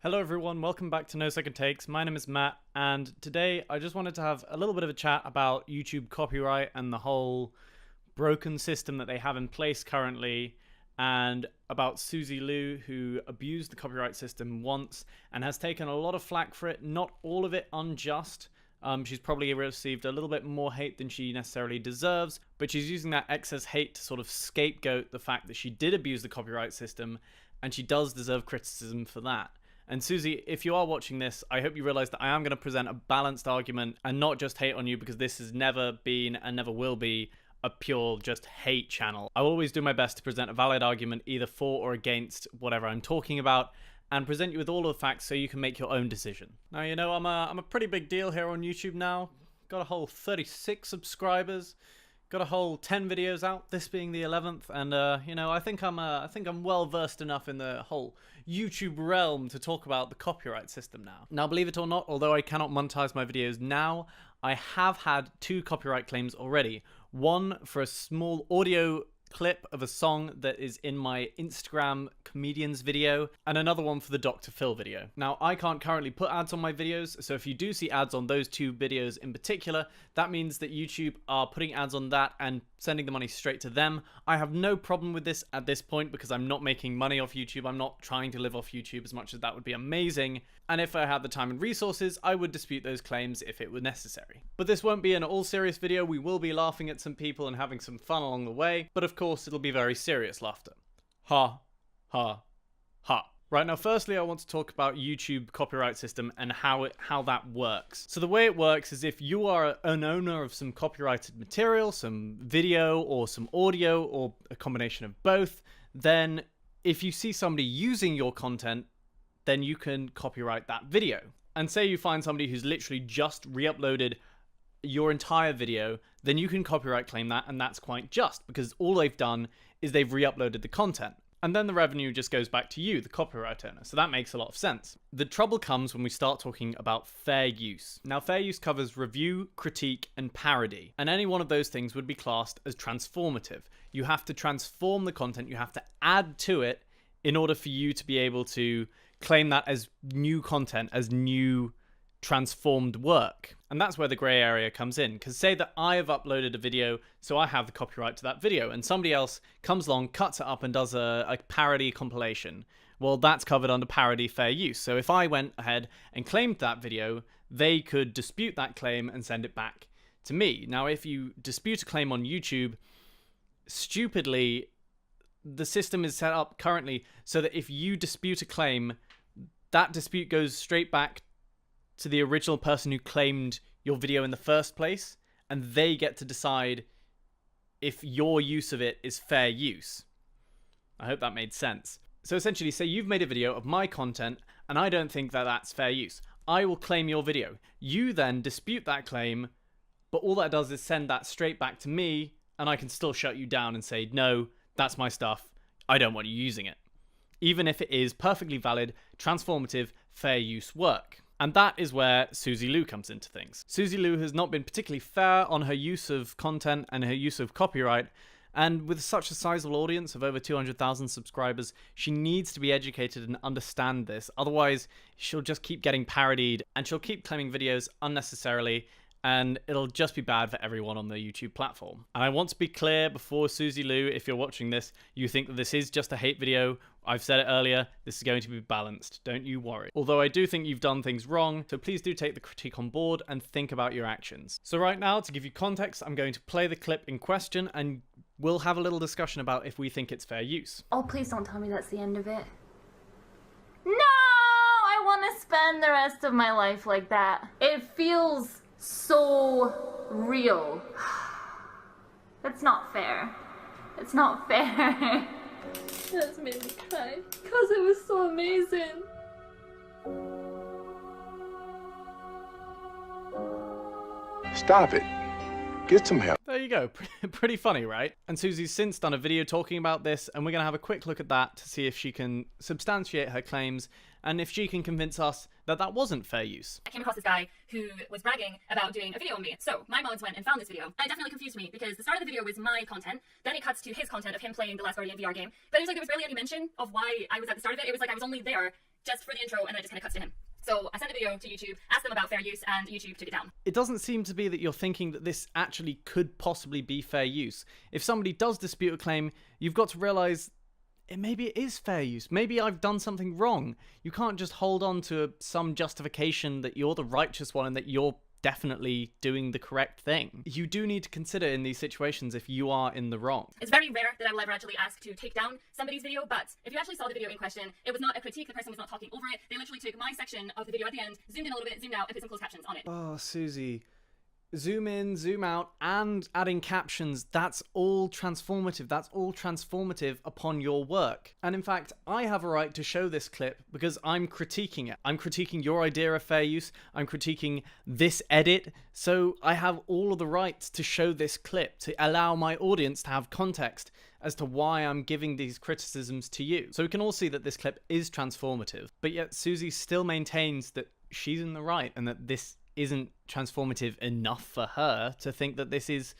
Hello everyone, welcome back to No Second Takes. My name is Matt, and today I just wanted to have a little bit of a chat about YouTube copyright and the whole broken system that they have in place currently, and about Suzy Lu, who abused the copyright system once and has taken a lot of flack for it, not all of it unjust. She's probably received a little bit more hate than she necessarily deserves, but she's using that excess hate to sort of scapegoat the fact that she did abuse the copyright system, and she does deserve criticism for that. And Suzy, if you are watching this, I hope you realize that I am going to present a balanced argument and not just hate on you, because this has never been and never will be a pure just hate channel. I always do my best to present a valid argument either for or against whatever I'm talking about and present you with all of the facts so you can make your own decision. Now, you know, I'm a pretty big deal here on YouTube now. Got a whole 36 subscribers. Got a whole 10 videos out, this being the 11th, and you know, I think I'm well versed enough in the whole YouTube realm to talk about the copyright system now. Now, believe it or not, although I cannot monetize my videos now, I have had 2 copyright claims already. One for a small audio clip of a song that is in my Instagram comedians video, and another one for the Dr. Phil video. Now, I can't currently put ads on my videos, so if you do see ads on those 2 videos in particular, that means that YouTube are putting ads on that and sending the money straight to them. I have no problem with this at this point because I'm not making money off YouTube. I'm not trying to live off YouTube, as much as that would be amazing. And if I had the time and resources, I would dispute those claims if it were necessary. But this won't be an all-serious video. We will be laughing at some people and having some fun along the way, but of course it'll be very serious laughter. Ha, ha, ha. Right, now firstly I want to talk about YouTube copyright system and how that works. So the way it works is if you are an owner of some copyrighted material, some video or some audio or a combination of both, then if you see somebody using your content, then you can copyright that video. And say you find somebody who's literally just re-uploaded your entire video, then you can copyright claim that, and that's quite just because all they've done is they've re-uploaded the content. And then the revenue just goes back to you, the copyright owner. So that makes a lot of sense. The trouble comes when we start talking about fair use. Now, fair use covers review, critique, and parody. And any one of those things would be classed as transformative. You have to transform the content, you have to add to it in order for you to be able to claim that as new content, as new transformed work. And that's where the grey area comes in, because say that I have uploaded a video, so I have the copyright to that video, and somebody else comes along, cuts it up and does a parody compilation. Well, that's covered under parody fair use. So if I went ahead and claimed that video, they could dispute that claim and send it back to me. Now, if you dispute a claim on YouTube, stupidly, the system is set up currently so that if you dispute a claim, that dispute goes straight back to the original person who claimed your video in the first place, and they get to decide if your use of it is fair use. I hope that made sense. So essentially, say you've made a video of my content, and I don't think that that's fair use. I will claim your video. You then dispute that claim, but all that does is send that straight back to me, and I can still shut you down and say, no, that's my stuff. I don't want you using it. Even if it is perfectly valid, transformative, fair use work. And that is where Suzy Lu comes into things. Suzy Lu has not been particularly fair on her use of content and her use of copyright, and with such a sizable audience of over 200,000 subscribers, she needs to be educated and understand this. Otherwise, she'll just keep getting parodied and she'll keep claiming videos unnecessarily, and it'll just be bad for everyone on the YouTube platform. And I want to be clear before Suzy Lu, if you're watching this, you think that this is just a hate video. I've said it earlier, this is going to be balanced, don't you worry. Although I do think you've done things wrong, so please do take the critique on board and think about your actions. So right now, to give you context, I'm going to play the clip in question and we'll have a little discussion about if we think it's fair use. Oh, please don't tell me that's the end of it. No! I want to spend the rest of my life like that. It feels so real. That's not fair. It's not fair. That's made me cry because it was so amazing. Stop it. Get some help. There you go. Pretty funny, right? And Suzy's since done a video talking about this, and we're going to have a quick look at that to see if she can substantiate her claims and if she can convince us that that wasn't fair use. I came across this guy who was bragging about doing a video on me. So my mods went and found this video. And it definitely confused me because the start of the video was my content. Then it cuts to his content of him playing the Last Guardian VR game. But it was like there was barely any mention of why I was at the start of it. It was like I was only there just for the intro, and then it just kind of cuts to him. So I sent the video to YouTube, asked them about fair use, and YouTube took it down. It doesn't seem to be that you're thinking that this actually could possibly be fair use. If somebody does dispute a claim, you've got to realize maybe it is fair use. Maybe I've done something wrong. You can't just hold on to some justification that you're the righteous one and that you're definitely doing the correct thing. You do need to consider in these situations if you are in the wrong. It's very rare that I will ever actually ask to take down somebody's video, but if you actually saw the video in question, it was not a critique, the person was not talking over it. They literally took my section of the video at the end, zoomed in a little bit, zoomed out, and put some closed captions on it. Oh, Suzy. Zoom in, zoom out, and adding captions, that's all transformative. That's all transformative upon your work. And in fact, I have a right to show this clip because I'm critiquing it. I'm critiquing your idea of fair use. I'm critiquing this edit. So I have all of the rights to show this clip, to allow my audience to have context as to why I'm giving these criticisms to you. So we can all see that this clip is transformative, but yet Suzy still maintains that she's in the right and that this isn't transformative enough for her to think that this is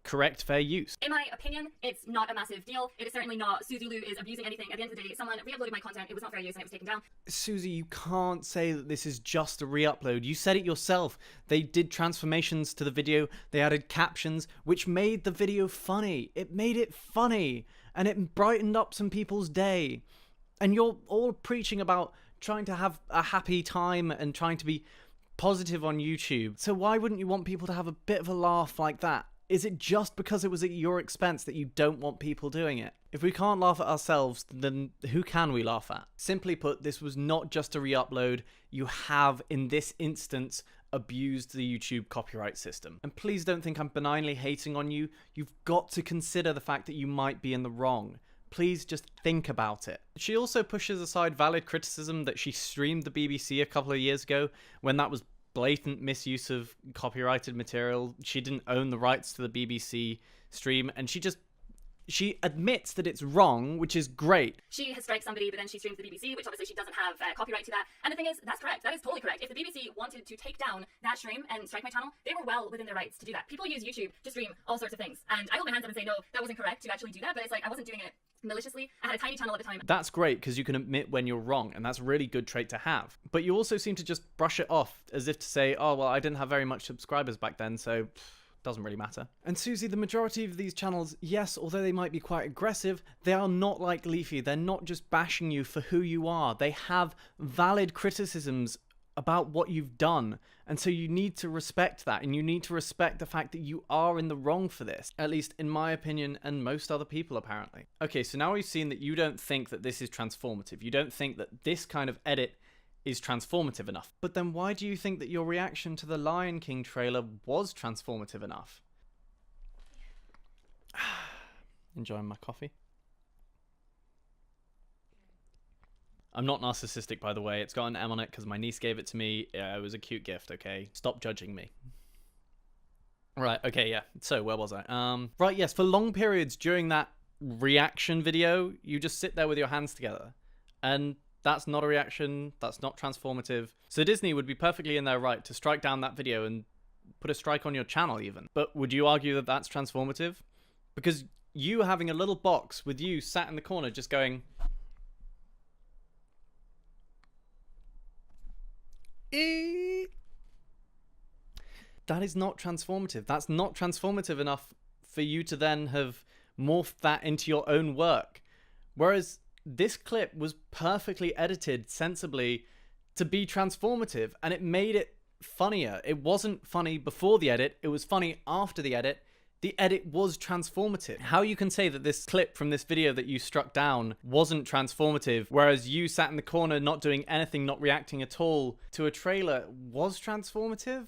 correct fair use. In my opinion, it's not a massive deal. It is certainly not Suzy Lu is abusing anything. At the end of the day, someone re-uploaded my content, it was not fair use, and it was taken down. Suzy, you can't say that this is just a re-upload. You said it yourself. They did transformations to the video, they added captions, which made the video funny. It made it funny, and it brightened up some people's day. And you're all preaching about trying to have a happy time and trying to be positive on YouTube. So why wouldn't you want people to have a bit of a laugh like that? Is it just because it was at your expense that you don't want people doing it? If we can't laugh at ourselves, then who can we laugh at? Simply put, this was not just a re-upload. You have, in this instance, abused the YouTube copyright system. And please don't think I'm benignly hating on you. You've got to consider the fact that you might be in the wrong. Please just think about it. She also pushes aside valid criticism that she streamed the BBC a couple of years ago when that was blatant misuse of copyrighted material. She didn't own the rights to the BBC stream, and she admits that it's wrong, which is great. She has striked somebody, but then she streams the BBC, which obviously she doesn't have copyright to that. And the thing is, that's correct. That is totally correct. If the BBC wanted to take down that stream and strike my channel, they were well within their rights to do that. People use YouTube to stream all sorts of things. And I hold my hands up and say, no, that wasn't correct to actually do that. But it's like, I wasn't doing it maliciously. I had a tiny channel at the time. That's great because you can admit when you're wrong, and that's a really good trait to have. But you also seem to just brush it off as if to say, oh, well, I didn't have very much subscribers back then, so doesn't really matter. And Suzy, the majority of these channels, yes, although they might be quite aggressive, they are not like LAKEY. They're not just bashing you for who you are. They have valid criticisms about what you've done. And so you need to respect that, and you need to respect the fact that you are in the wrong for this, at least in my opinion and most other people apparently. Okay, so now we've seen that you don't think that this is transformative. You don't think that this kind of edit is transformative enough. But then why do you think that your reaction to the Lion King trailer was transformative enough? Enjoying my coffee. I'm not narcissistic, by the way. It's got an M on it because my niece gave it to me. Yeah, it was a cute gift, okay? Stop judging me. Right, okay, yeah. So, where was I? Right, yes, for long periods during that reaction video, you just sit there with your hands together. And that's not a reaction. That's not transformative. So Disney would be perfectly in their right to strike down that video and put a strike on your channel even. But would you argue that that's transformative? Because you having a little box with you sat in the corner just going, that is not transformative. That's not transformative enough for you to then have morphed that into your own work. Whereas this clip was perfectly edited sensibly to be transformative, and it made it funnier. It wasn't funny before the edit, it was funny after the edit. The edit was transformative. How you can say that this clip from this video that you struck down wasn't transformative, whereas you sat in the corner not doing anything, not reacting at all to a trailer, was transformative?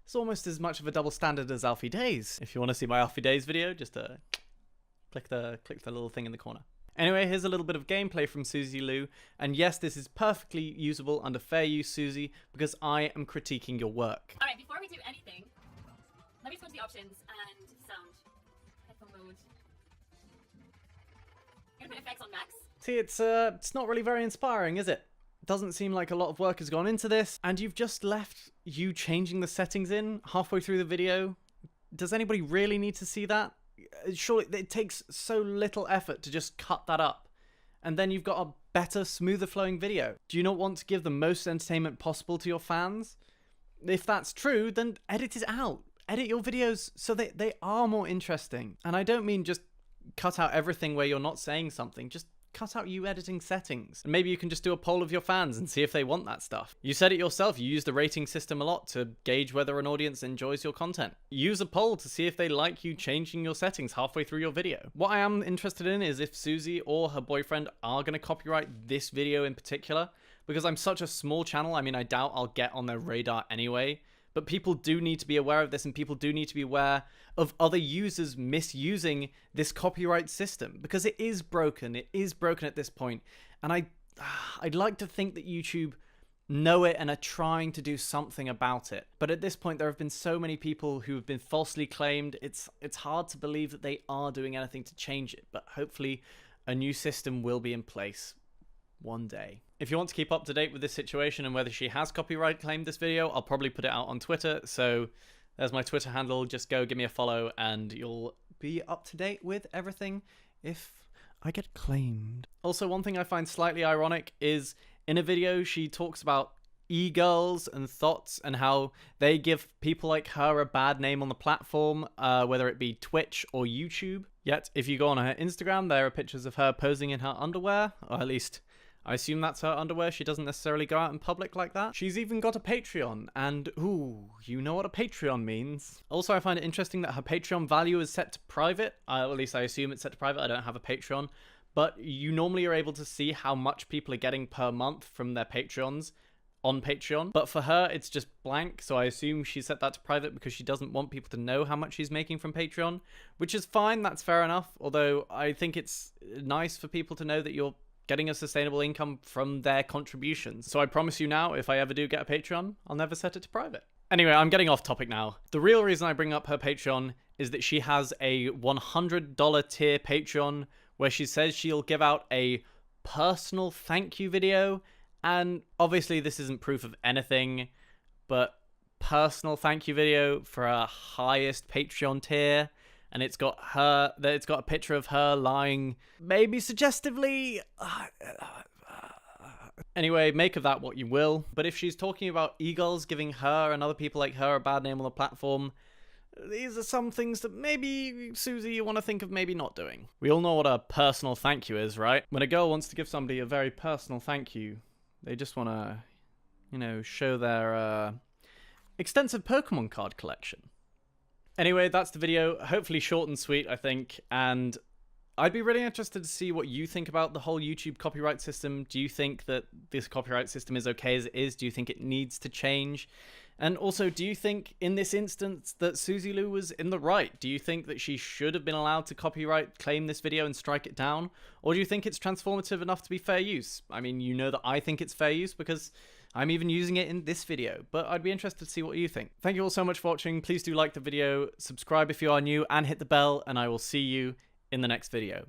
It's almost as much of a double standard as Alfie Days. If you want to see my Alfie Days video, just click the little thing in the corner. Anyway, here's a little bit of gameplay from Suzy Lu, and yes, this is perfectly usable under fair use, Suzy, because I am critiquing your work. Alright, before we do anything, let me just go to the options and sound. Headphone mode. I'm gonna put effects on max. See, it's not really very inspiring, is it? Doesn't seem like a lot of work has gone into this, and you've just left you changing the settings in halfway through the video. Does anybody really need to see that? Surely it takes so little effort to just cut that up and then you've got a better, smoother flowing video? Do you not want to give the most entertainment possible to your fans? If that's true, then edit it out. Edit your videos so that they are more interesting. And I don't mean just cut out everything where you're not saying something. Just cut out you editing settings. And maybe you can just do a poll of your fans and see if they want that stuff. You said it yourself, you use the rating system a lot to gauge whether an audience enjoys your content. Use a poll to see if they like you changing your settings halfway through your video. What I am interested in is if Suzy or her boyfriend are going to copyright this video in particular, because I'm such a small channel. I mean, I doubt I'll get on their radar anyway. But people do need to be aware of this, and people do need to be aware of other users misusing this copyright system, because it is broken. It is broken at this point. And I'd like to think that YouTube know it and are trying to do something about it. But at this point, there have been so many people who have been falsely claimed. It's hard to believe that they are doing anything to change it. But hopefully a new system will be in place one day. If you want to keep up to date with this situation and whether she has copyright claimed this video, I'll probably put it out on Twitter. So there's my Twitter handle. Just go give me a follow and you'll be up to date with everything if I get claimed. Also, one thing I find slightly ironic is in a video she talks about e-girls and thoughts and how they give people like her a bad name on the platform, whether it be Twitch or YouTube. Yet if you go on her Instagram, there are pictures of her posing in her underwear, or at least I assume that's her underwear. She doesn't necessarily go out in public like that. She's even got a Patreon, and ooh, you know what a Patreon means. Also, I find it interesting that her Patreon value is set to private. At least I assume it's set to private. I don't have a Patreon. But you normally are able to see how much people are getting per month from their Patreons on Patreon. But for her, it's just blank, so I assume she set that to private because she doesn't want people to know how much she's making from Patreon, which is fine. That's fair enough. Although I think it's nice for people to know that you're getting a sustainable income from their contributions. So I promise you now, if I ever do get a Patreon, I'll never set it to private. Anyway, I'm getting off topic now. The real reason I bring up her Patreon is that she has a $100 tier Patreon where she says she'll give out a personal thank you video. And obviously this isn't proof of anything, but personal thank you video for her highest Patreon tier. And it's got a picture of her lying, maybe suggestively. Anyway, make of that what you will. But if she's talking about e-girls giving her and other people like her a bad name on the platform, these are some things that maybe, Suzy, you want to think of maybe not doing. We all know what a personal thank you is, right? When a girl wants to give somebody a very personal thank you, they just want to, you know, show their extensive Pokemon card collection. Anyway, that's the video. Hopefully short and sweet, I think. And I'd be really interested to see what you think about the whole YouTube copyright system. Do you think that this copyright system is okay as it is? Do you think it needs to change? And also, do you think in this instance that Suzy Lu was in the right? Do you think that she should have been allowed to copyright claim this video and strike it down? Or do you think it's transformative enough to be fair use? I mean, you know that I think it's fair use because I'm even using it in this video, but I'd be interested to see what you think. Thank you all so much for watching. Please do like the video, subscribe if you are new, and hit the bell, and I will see you in the next video.